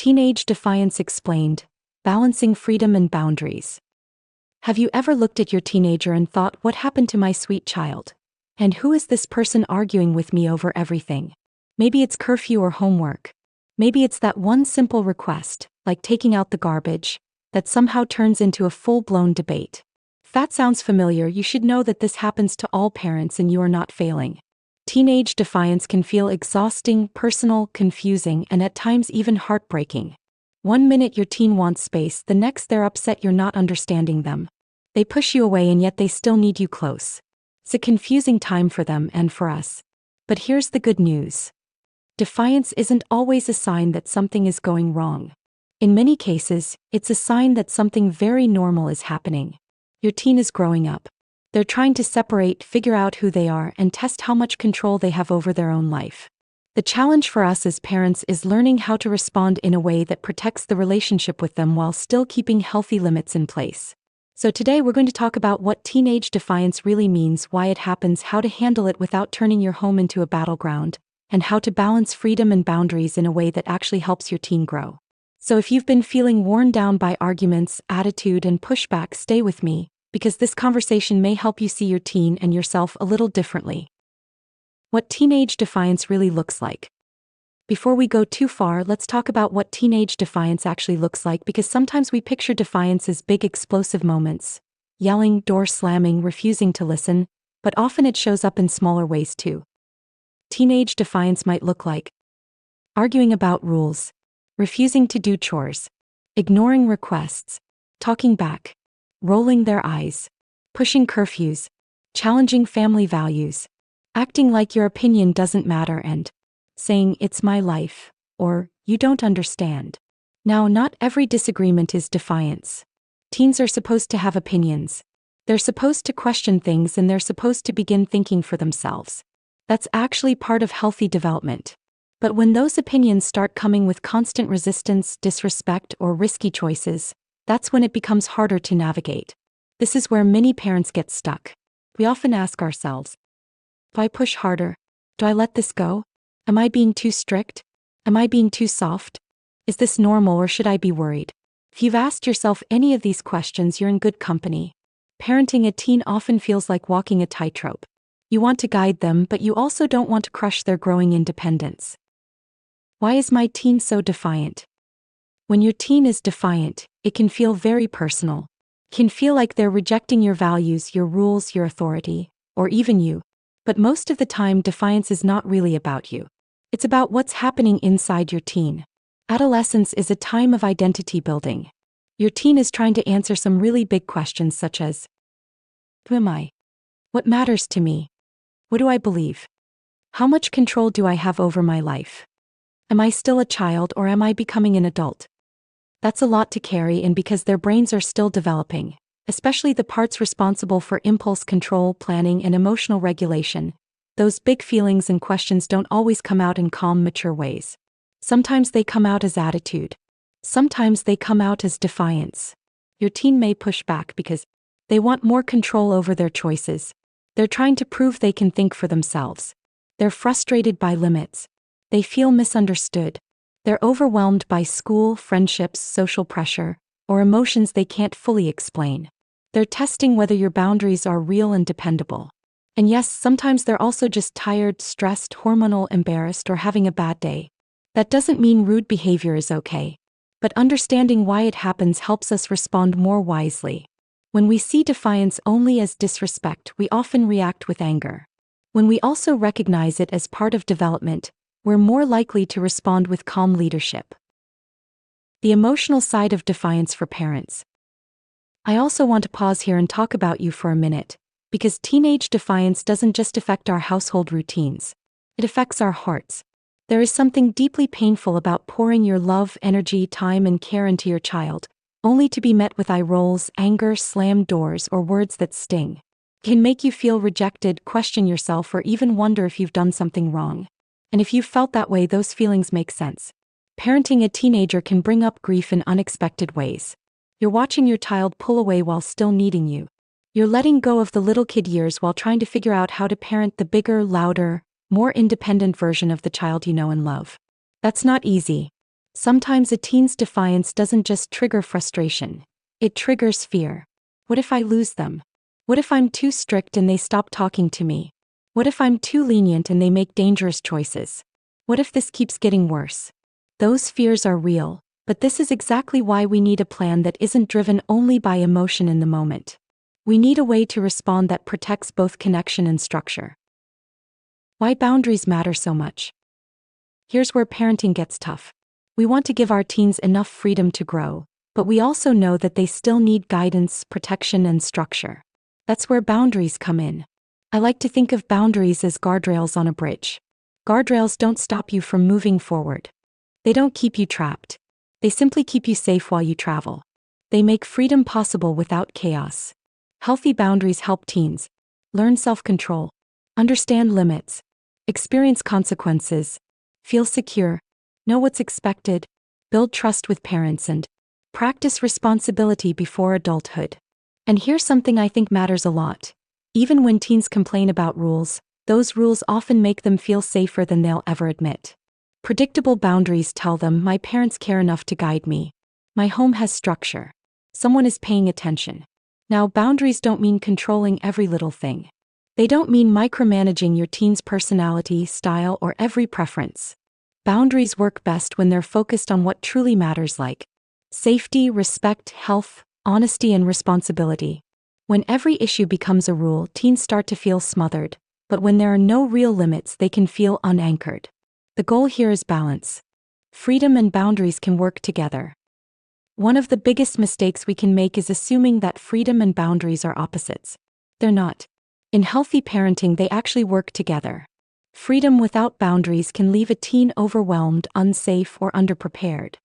Teenage Defiance Explained, Balancing Freedom and Boundaries. Have you ever looked at your teenager and thought, what happened to my sweet child? And who is this person arguing with me over everything? Maybe it's curfew or homework. Maybe it's that one simple request, like taking out the garbage, that somehow turns into a full-blown debate. If that sounds familiar, you should know that this happens to all parents and you are not failing. Teenage defiance can feel exhausting, personal, confusing, and at times even heartbreaking. One minute your teen wants space, the next they're upset you're not understanding them. They push you away and yet they still need you close. It's a confusing time for them and for us. But here's the good news. Defiance isn't always a sign that something is going wrong. In many cases, it's a sign that something very normal is happening. Your teen is growing up. They're trying to separate, figure out who they are, and test how much control they have over their own life. The challenge for us as parents is learning how to respond in a way that protects the relationship with them while still keeping healthy limits in place. So today we're going to talk about what teenage defiance really means, why it happens, how to handle it without turning your home into a battleground, and how to balance freedom and boundaries in a way that actually helps your teen grow. So if you've been feeling worn down by arguments, attitude, and pushback, stay with me, because this conversation may help you see your teen and yourself a little differently. What teenage defiance really looks like. Before we go too far, let's talk about what teenage defiance actually looks like, because sometimes we picture defiance as big explosive moments, yelling, door slamming, refusing to listen, but often it shows up in smaller ways too. Teenage defiance might look like arguing about rules, refusing to do chores, ignoring requests, talking back, rolling their eyes, pushing curfews, challenging family values, acting like your opinion doesn't matter, and saying, "It's my life," or "You don't understand." Now, not every disagreement is defiance. Teens are supposed to have opinions. They're supposed to question things and they're supposed to begin thinking for themselves. That's actually part of healthy development. But when those opinions start coming with constant resistance, disrespect, or risky choices, that's when it becomes harder to navigate. This is where many parents get stuck. We often ask ourselves, do I push harder? Do I let this go? Am I being too strict? Am I being too soft? Is this normal or should I be worried? If you've asked yourself any of these questions, you're in good company. Parenting a teen often feels like walking a tightrope. You want to guide them, but you also don't want to crush their growing independence. Why is my teen so defiant? When your teen is defiant, it can feel very personal. It can feel like they're rejecting your values, your rules, your authority, or even you. But most of the time, defiance is not really about you. It's about what's happening inside your teen. Adolescence is a time of identity building. Your teen is trying to answer some really big questions such as, who am I? What matters to me? What do I believe? How much control do I have over my life? Am I still a child or am I becoming an adult? That's a lot to carry, and because their brains are still developing, especially the parts responsible for impulse control, planning, and emotional regulation, those big feelings and questions don't always come out in calm, mature ways. Sometimes they come out as attitude. Sometimes they come out as defiance. Your teen may push back because they want more control over their choices. They're trying to prove they can think for themselves. They're frustrated by limits. They feel misunderstood. They're overwhelmed by school, friendships, social pressure, or emotions they can't fully explain. They're testing whether your boundaries are real and dependable. And yes, sometimes they're also just tired, stressed, hormonal, embarrassed, or having a bad day. That doesn't mean rude behavior is okay. But understanding why it happens helps us respond more wisely. When we see defiance only as disrespect, we often react with anger. When we also recognize it as part of development, we're more likely to respond with calm leadership. The emotional side of defiance for parents. I also want to pause here and talk about you for a minute, because teenage defiance doesn't just affect our household routines. It affects our hearts. There is something deeply painful about pouring your love, energy, time, and care into your child, only to be met with eye rolls, anger, slammed doors, or words that sting. It can make you feel rejected, question yourself, or even wonder if you've done something wrong. And if you've felt that way, those feelings make sense. Parenting a teenager can bring up grief in unexpected ways. You're watching your child pull away while still needing you. You're letting go of the little kid years while trying to figure out how to parent the bigger, louder, more independent version of the child you know and love. That's not easy. Sometimes a teen's defiance doesn't just trigger frustration. It triggers fear. What if I lose them? What if I'm too strict and they stop talking to me? What if I'm too lenient and they make dangerous choices? What if this keeps getting worse? Those fears are real, but this is exactly why we need a plan that isn't driven only by emotion in the moment. We need a way to respond that protects both connection and structure. Why boundaries matter so much. Here's where parenting gets tough. We want to give our teens enough freedom to grow, but we also know that they still need guidance, protection, and structure. That's where boundaries come in. I like to think of boundaries as guardrails on a bridge. Guardrails don't stop you from moving forward. They don't keep you trapped. They simply keep you safe while you travel. They make freedom possible without chaos. Healthy boundaries help teens learn self-control, understand limits, experience consequences, feel secure, know what's expected, build trust with parents, and practice responsibility before adulthood. And here's something I think matters a lot. Even when teens complain about rules, those rules often make them feel safer than they'll ever admit. Predictable boundaries tell them, my parents care enough to guide me. My home has structure. Someone is paying attention. Now, boundaries don't mean controlling every little thing. They don't mean micromanaging your teen's personality, style, or every preference. Boundaries work best when they're focused on what truly matters, like safety, respect, health, honesty, and responsibility. When every issue becomes a rule, teens start to feel smothered, but when there are no real limits, they can feel unanchored. The goal here is balance. Freedom and boundaries can work together. One of the biggest mistakes we can make is assuming that freedom and boundaries are opposites. They're not. In healthy parenting, they actually work together. Freedom without boundaries can leave a teen overwhelmed, unsafe, or underprepared.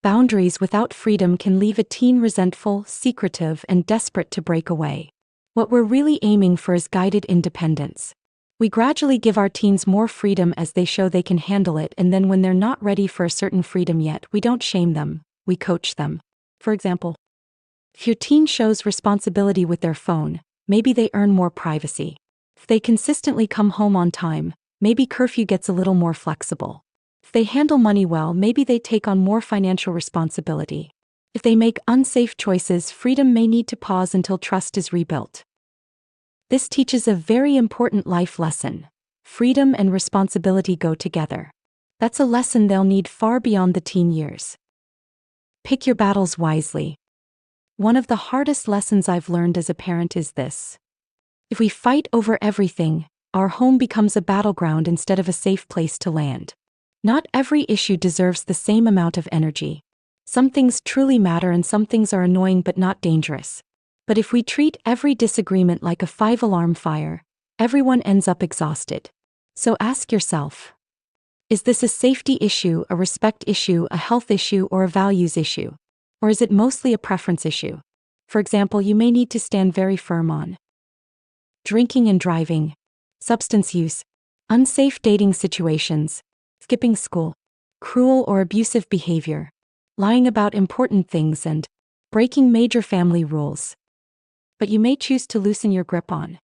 Boundaries without freedom can leave a teen resentful, secretive, and desperate to break away. What we're really aiming for is guided independence. We gradually give our teens more freedom as they show they can handle it, and then when they're not ready for a certain freedom yet, we don't shame them, we coach them. For example, if your teen shows responsibility with their phone, maybe they earn more privacy. If they consistently come home on time, maybe curfew gets a little more flexible. If they handle money well, maybe they take on more financial responsibility. If they make unsafe choices, freedom may need to pause until trust is rebuilt. This teaches a very important life lesson. Freedom and responsibility go together. That's a lesson they'll need far beyond the teen years. Pick your battles wisely. One of the hardest lessons I've learned as a parent is this. If we fight over everything, our home becomes a battleground instead of a safe place to land. Not every issue deserves the same amount of energy. Some things truly matter and some things are annoying but not dangerous. But if we treat every disagreement like a 5-alarm fire, everyone ends up exhausted. So ask yourself, is this a safety issue, a respect issue, a health issue, or a values issue? Or is it mostly a preference issue? For example, you may need to stand very firm on drinking and driving, substance use, unsafe dating situations, skipping school, cruel or abusive behavior, lying about important things, and breaking major family rules. But you may choose to loosen your grip on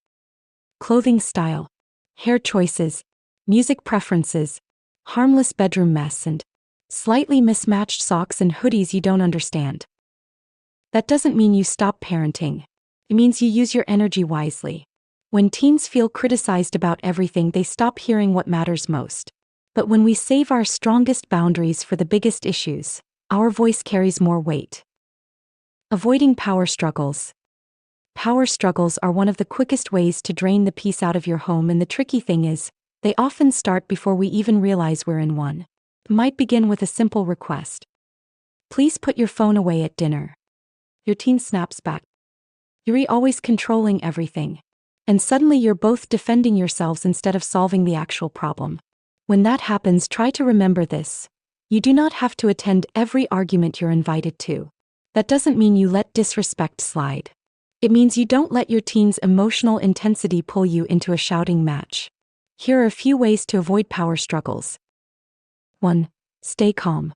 clothing style, hair choices, music preferences, harmless bedroom mess, and slightly mismatched socks and hoodies you don't understand. That doesn't mean you stop parenting. It means you use your energy wisely. When teens feel criticized about everything, they stop hearing what matters most. But when we save our strongest boundaries for the biggest issues, our voice carries more weight. Avoiding power struggles. Power struggles are one of the quickest ways to drain the peace out of your home, and the tricky thing is, they often start before we even realize we're in one. It might begin with a simple request. Please put your phone away at dinner. Your teen snaps back. You're always controlling everything. And suddenly you're both defending yourselves instead of solving the actual problem. When that happens, try to remember this. You do not have to attend every argument you're invited to. That doesn't mean you let disrespect slide. It means you don't let your teen's emotional intensity pull you into a shouting match. Here are a few ways to avoid power struggles. 1. Stay calm.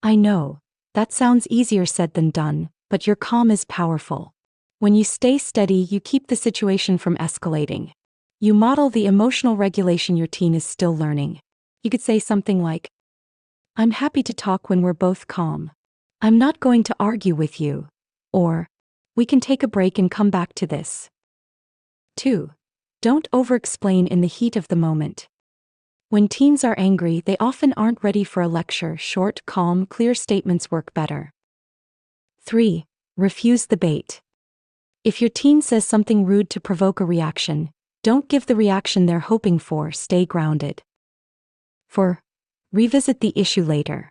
I know, that sounds easier said than done, but your calm is powerful. When you stay steady, you keep the situation from escalating. You model the emotional regulation your teen is still learning. You could say something like, I'm happy to talk when we're both calm. I'm not going to argue with you. Or, we can take a break and come back to this. 2. Don't over-explain in the heat of the moment. When teens are angry, they often aren't ready for a lecture. Short, calm, clear statements work better. 3. Refuse the bait. If your teen says something rude to provoke a reaction, don't give the reaction they're hoping for. Stay grounded. 4. Revisit the issue later.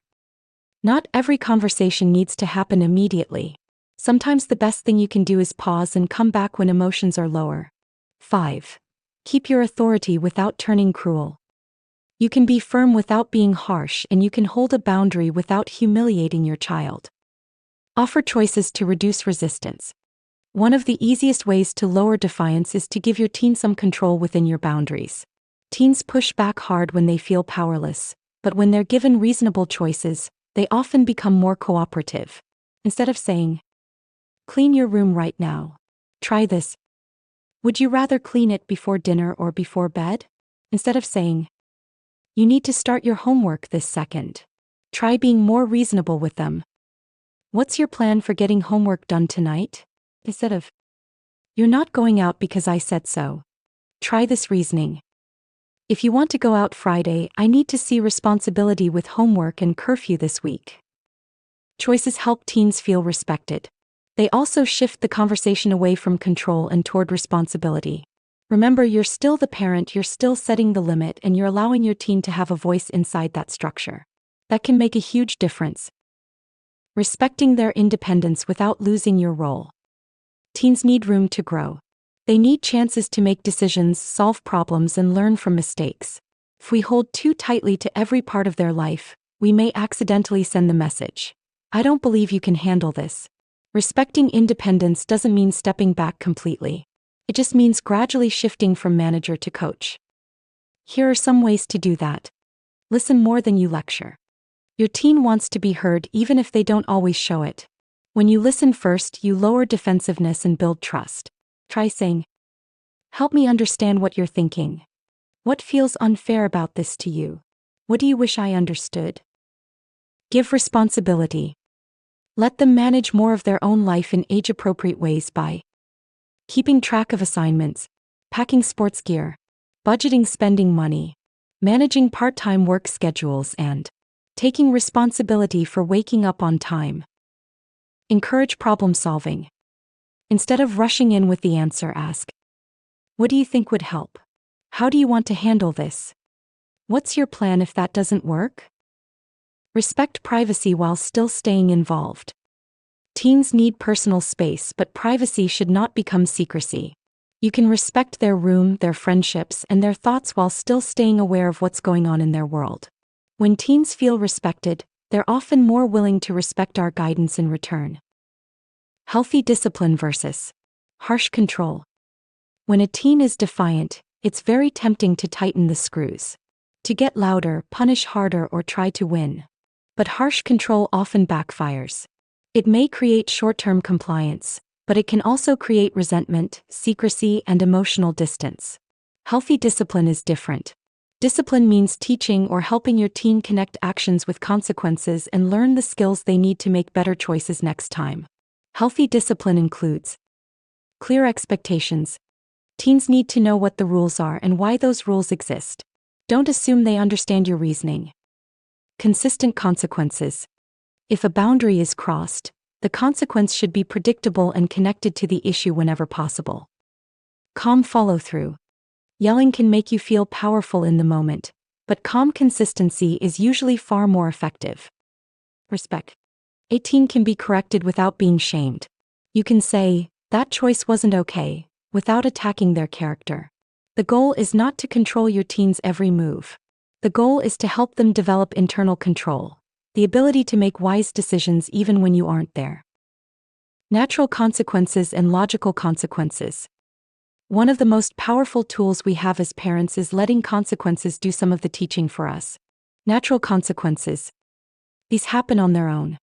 Not every conversation needs to happen immediately. Sometimes the best thing you can do is pause and come back when emotions are lower. 5. Keep your authority without turning cruel. You can be firm without being harsh, and you can hold a boundary without humiliating your child. Offer choices to reduce resistance. One of the easiest ways to lower defiance is to give your teen some control within your boundaries. Teens push back hard when they feel powerless, but when they're given reasonable choices, they often become more cooperative. Instead of saying, "Clean your room right now. Try this. Would you rather clean it before dinner or before bed?" Instead of saying, "You need to start your homework this second. Try being more reasonable with them. What's your plan for getting homework done tonight?" Instead of, "You're not going out because I said so. Try this reasoning. If you want to go out Friday, I need to see responsibility with homework and curfew this week." Choices help teens feel respected. They also shift the conversation away from control and toward responsibility. Remember, you're still the parent, you're still setting the limit, and you're allowing your teen to have a voice inside that structure. That can make a huge difference. Respecting their independence without losing your role. Teens need room to grow. They need chances to make decisions, solve problems, and learn from mistakes. If we hold too tightly to every part of their life, we may accidentally send the message, "I don't believe you can handle this." Respecting independence doesn't mean stepping back completely. It just means gradually shifting from manager to coach. Here are some ways to do that. Listen more than you lecture. Your teen wants to be heard even if they don't always show it. When you listen first, you lower defensiveness and build trust. Try saying, "Help me understand what you're thinking. What feels unfair about this to you? What do you wish I understood?" Give responsibility. Let them manage more of their own life in age-appropriate ways by keeping track of assignments, packing sports gear, budgeting spending money, managing part-time work schedules, and taking responsibility for waking up on time. Encourage problem solving. Instead of rushing in with the answer, ask, "What do you think would help? How do you want to handle this? What's your plan if that doesn't work?" Respect privacy while still staying involved. Teens need personal space, but privacy should not become secrecy. You can respect their room, their friendships, and their thoughts while still staying aware of what's going on in their world. When teens feel respected, they're often more willing to respect our guidance in return. Healthy discipline versus harsh control. When a teen is defiant, it's very tempting to tighten the screws, to get louder, punish harder, or try to win. But harsh control often backfires. It may create short-term compliance, but it can also create resentment, secrecy, and emotional distance. Healthy discipline is different. Discipline means teaching or helping your teen connect actions with consequences and learn the skills they need to make better choices next time. Healthy discipline includes clear expectations. Teens need to know what the rules are and why those rules exist. Don't assume they understand your reasoning. Consistent consequences. If a boundary is crossed, the consequence should be predictable and connected to the issue whenever possible. Calm follow-through. Yelling can make you feel powerful in the moment, but calm consistency is usually far more effective. Respect. A teen can be corrected without being shamed. You can say, "That choice wasn't okay," without attacking their character. The goal is not to control your teen's every move. The goal is to help them develop internal control, the ability to make wise decisions even when you aren't there. Natural consequences and logical consequences. One of the most powerful tools we have as parents is letting consequences do some of the teaching for us. Natural consequences. These happen on their own.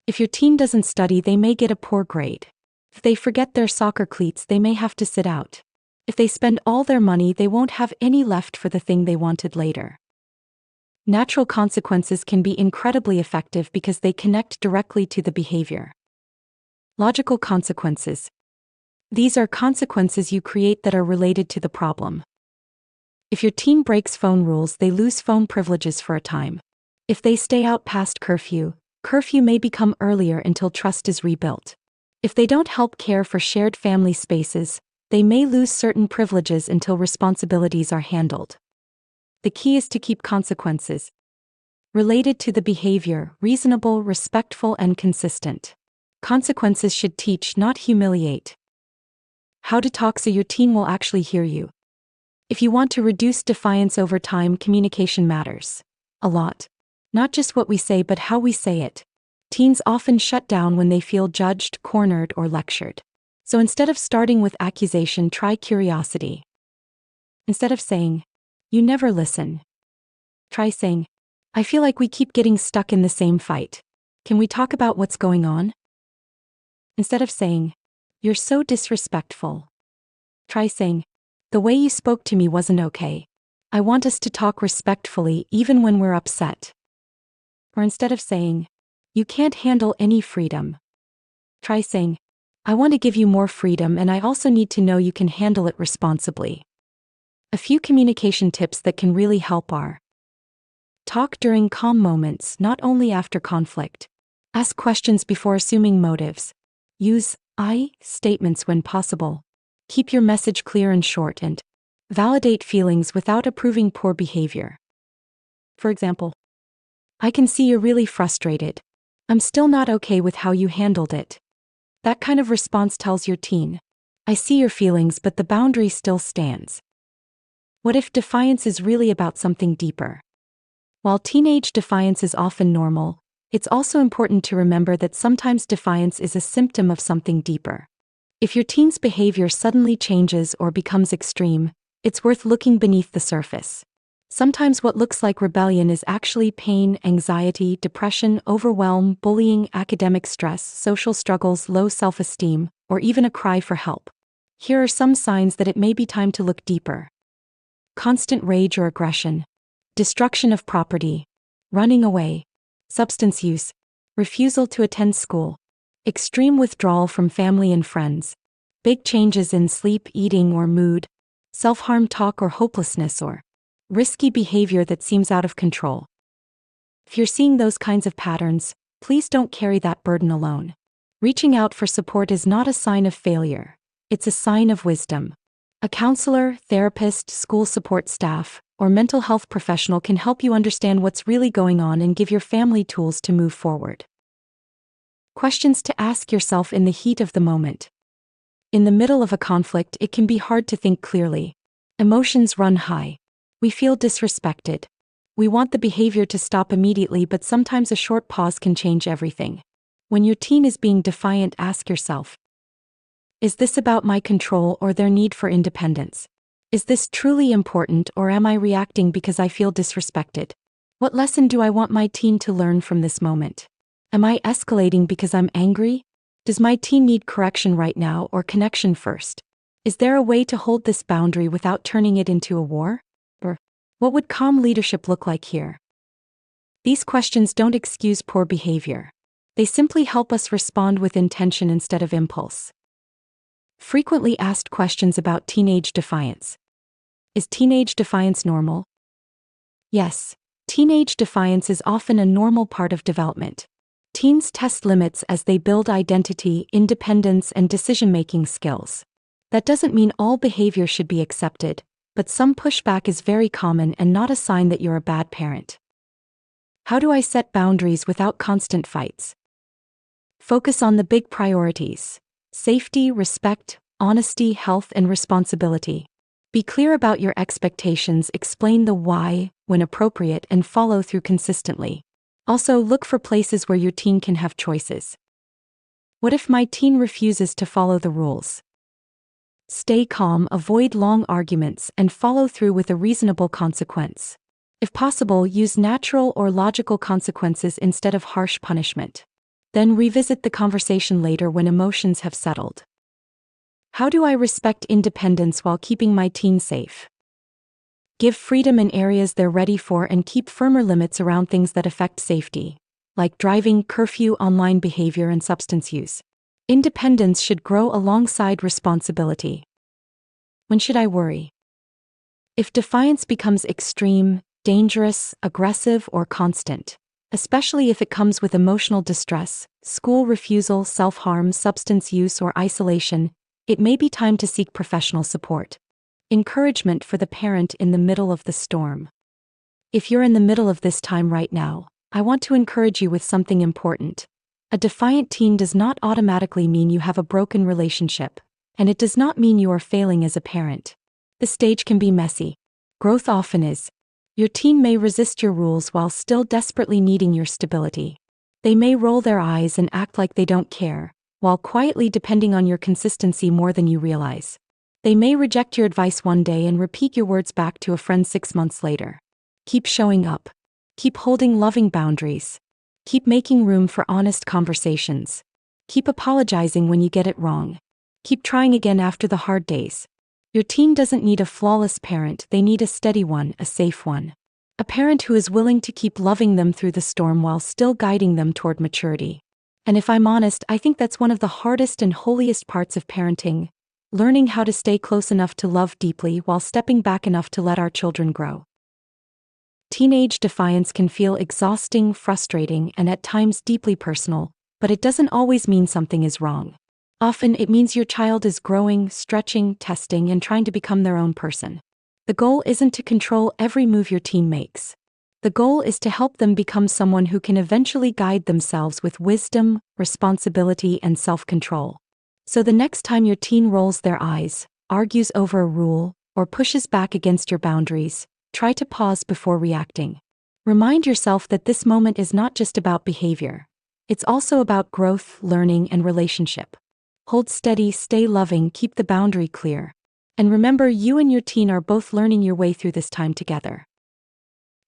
If your teen doesn't study, they may get a poor grade. If they forget their soccer cleats, they may have to sit out. If they spend all their money, they won't have any left for the thing they wanted later. Natural consequences can be incredibly effective because they connect directly to the behavior. Logical consequences. These are consequences you create that are related to the problem. If your teen breaks phone rules, they lose phone privileges for a time. If they stay out past curfew, curfew may become earlier until trust is rebuilt. If they don't help care for shared family spaces, they may lose certain privileges until responsibilities are handled. The key is to keep consequences related to the behavior reasonable, respectful, and consistent. Consequences should teach, not humiliate. How to talk so your teen will actually hear you. If you want to reduce defiance over time, communication matters a lot. Not just what we say, but how we say it. Teens often shut down when they feel judged, cornered, or lectured. So instead of starting with accusation, try curiosity. Instead of saying, "You never listen," try saying, "I feel like we keep getting stuck in the same fight. Can we talk about what's going on?" Instead of saying, "You're so disrespectful," try saying, "The way you spoke to me wasn't okay. I want us to talk respectfully even when we're upset." Or instead of saying, "You can't handle any freedom," try saying, "I want to give you more freedom, and I also need to know you can handle it responsibly." A few communication tips that can really help are: talk during calm moments, not only after conflict. Ask questions before assuming motives. Use "I" statements when possible. Keep your message clear and short, and validate feelings without approving poor behavior. For example, "I can see you're really frustrated. I'm still not okay with how you handled it." That kind of response tells your teen, "I see your feelings, but the boundary still stands." What if defiance is really about something deeper? While teenage defiance is often normal, it's also important to remember that sometimes defiance is a symptom of something deeper. If your teen's behavior suddenly changes or becomes extreme, it's worth looking beneath the surface. Sometimes what looks like rebellion is actually pain, anxiety, depression, overwhelm, bullying, academic stress, social struggles, low self-esteem, or even a cry for help. Here are some signs that it may be time to look deeper. Constant rage or aggression, destruction of property, running away, substance use, refusal to attend school, extreme withdrawal from family and friends, big changes in sleep, eating, or mood, self-harm talk or hopelessness, or risky behavior that seems out of control. If you're seeing those kinds of patterns, please don't carry that burden alone. Reaching out for support is not a sign of failure, it's a sign of wisdom. A counselor, therapist, school support staff, or mental health professional can help you understand what's really going on and give your family tools to move forward. Questions to ask yourself in the heat of the moment. In the middle of a conflict, it can be hard to think clearly. Emotions run high. We feel disrespected. We want the behavior to stop immediately, but sometimes a short pause can change everything. When your teen is being defiant, ask yourself, is this about my control or their need for independence? Is this truly important, or am I reacting because I feel disrespected? What lesson do I want my teen to learn from this moment? Am I escalating because I'm angry? Does my teen need correction right now or connection first? Is there a way to hold this boundary without turning it into a war? Or what would calm leadership look like here? These questions don't excuse poor behavior. They simply help us respond with intention instead of impulse. Frequently asked questions about teenage defiance. Is teenage defiance normal? Yes, teenage defiance is often a normal part of development. Teens test limits as they build identity, independence, and decision-making skills. That doesn't mean all behavior should be accepted, but some pushback is very common and not a sign that you're a bad parent. How do I set boundaries without constant fights? Focus on the big priorities: safety, respect, honesty, health, and responsibility. Be clear about your expectations, explain the why when appropriate, and follow through consistently. Also, look for places where your teen can have choices. What if my teen refuses to follow the rules? Stay calm, avoid long arguments, and follow through with a reasonable consequence. If possible, use natural or logical consequences instead of harsh punishment. Then revisit the conversation later when emotions have settled. How do I respect independence while keeping my teen safe? Give freedom in areas they're ready for and keep firmer limits around things that affect safety, like driving, curfew, online behavior, and substance use. Independence should grow alongside responsibility. When should I worry? If defiance becomes extreme, dangerous, aggressive, or constant, especially if it comes with emotional distress, school refusal, self-harm, substance use, or isolation, it may be time to seek professional support. Encouragement for the parent in the middle of the storm. If you're in the middle of this time right now, I want to encourage you with something important. A defiant teen does not automatically mean you have a broken relationship, and it does not mean you are failing as a parent. The stage can be messy. Growth often is. Your teen may resist your rules while still desperately needing your stability. They may roll their eyes and act like they don't care, while quietly depending on your consistency more than you realize. They may reject your advice one day and repeat your words back to a friend 6 months later. Keep showing up. Keep holding loving boundaries. Keep making room for honest conversations. Keep apologizing when you get it wrong. Keep trying again after the hard days. Your teen doesn't need a flawless parent, they need a steady one, a safe one. A parent who is willing to keep loving them through the storm while still guiding them toward maturity. And if I'm honest, I think that's one of the hardest and holiest parts of parenting. Learning how to stay close enough to love deeply while stepping back enough to let our children grow. Teenage defiance can feel exhausting, frustrating, and at times deeply personal, but it doesn't always mean something is wrong. Often it means your child is growing, stretching, testing, and trying to become their own person. The goal isn't to control every move your teen makes. The goal is to help them become someone who can eventually guide themselves with wisdom, responsibility, and self-control. So the next time your teen rolls their eyes, argues over a rule, or pushes back against your boundaries, try to pause before reacting. Remind yourself that this moment is not just about behavior. It's also about growth, learning, and relationship. Hold steady, stay loving, keep the boundary clear. And remember, you and your teen are both learning your way through this time together.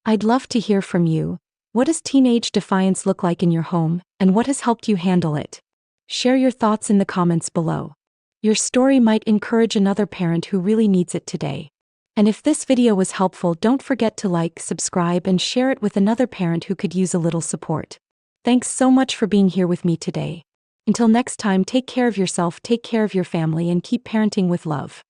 I'd love to hear from you. What does teenage defiance look like in your home, and what has helped you handle it? Share your thoughts in the comments below. Your story might encourage another parent who really needs it today. And if this video was helpful, don't forget to like, subscribe, and share it with another parent who could use a little support. Thanks so much for being here with me today. Until next time, take care of yourself, take care of your family, and keep parenting with love.